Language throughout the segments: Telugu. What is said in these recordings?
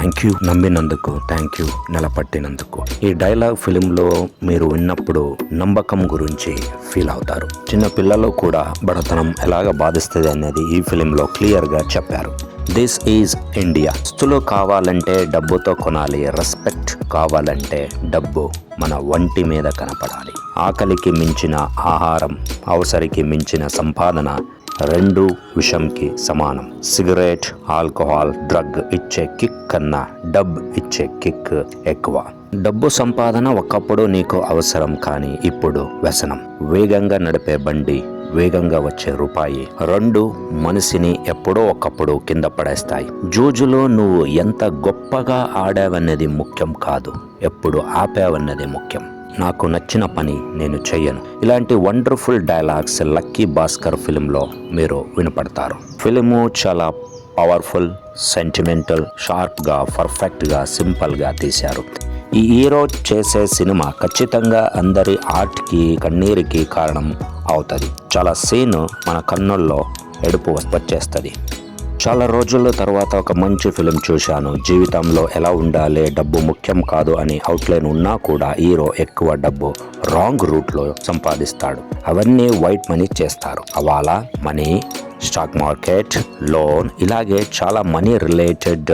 థ్యాంక్ యూ, నమ్మినందుకు థ్యాంక్ యూ, నిలబట్టినందుకు. ఈ డైలాగ్ ఫిలింలో మీరు విన్నప్పుడు నమ్మకం గురించి ఫీల్ అవుతారు. చిన్న పిల్లలు కూడా బడతనం ఎలాగ బాధిస్తుంది అనేది ఈ ఫిలింలో క్లియర్గా చెప్పారు. This is India. ఆస్తులు కావాలంటే డబ్బుతో కొనాలి, రెస్పెక్ట్ కావాలంటే డబ్బు మన వంటి మీద కనపడాలి. ఆకలికి మించిన ఆహారం, అవసరికి మించిన సంపాదన రెండు విషంకి సమానం. సిగరెట్, ఆల్కహాల్, డ్రగ్ ఇచ్చే కిక్ కన్నా డబ్బు ఇచ్చే కిక్ ఎక్కువ. డబ్బు సంపాదన ఒకప్పుడు నీకు అవసరం, కానీ ఇప్పుడు వ్యసనం. వేగంగా నడిపే బండి, వేగంగా వచ్చే రూపాయి రెండు మనిషిని ఎప్పుడో ఒకప్పుడు కింద పడేస్తాయి. జూజులో నువ్వు ఎంత గొప్పగా ఆడావన్నది ముఖ్యం కాదు, ఎప్పుడు ఆపావన్నది ముఖ్యం. నాకు నచ్చిన పని నేను చెయ్యను. ఇలాంటి వండర్ఫుల్ డైలాగ్స్ లక్కీ భాస్కర్ ఫిలింలో మీరు వినపడతారు. ఫిలిము చాలా పవర్ఫుల్, సెంటిమెంటల్, షార్ప్గా, పర్ఫెక్ట్గా, సింపుల్గా తీశారు. ఈ హీరో చేసే సినిమా ఖచ్చితంగా అందరి ఆర్ట్కి, కన్నీరికి కారణం అవుతుంది. చాలా సీన్ మన కన్నుల్లో ఎడుపు వచ్చేస్తుంది. చాలా రోజుల తర్వాత ఒక మంచి ఫిలిం చూశాను. జీవితంలో ఎలా ఉండాలి, డబ్బు ముఖ్యం కాదు అని అవుట్లైన్ ఉన్నా కూడా హీరో ఎక్కువ డబ్బు రాంగ్ రూట్లో సంపాదిస్తాడు. అవన్నీ వైట్ మనీ చేస్తారు. హవాలా మనీ, స్టాక్ మార్కెట్, లోన్, ఇలాగే చాలా money related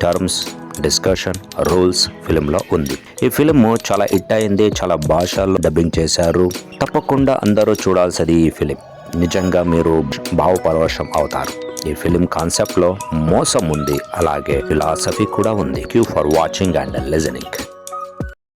terms, discussion, rules ఫిలింలో ఉంది. ఈ ఫిలిం చాలా హిట్ అయింది. చాలా భాషల్లో డబ్బింగ్ చేశారు. తప్పకుండా అందరూ చూడాల్సింది ఈ ఫిలిం. నిజంగా మీరు భావపరవశం అవుతారు. ఈ ఫిలిం కాన్సెప్ట్లో మోసం ఉంది, అలాగే ఫిలాసఫీ కూడా ఉంది. Thank you for watching and listening.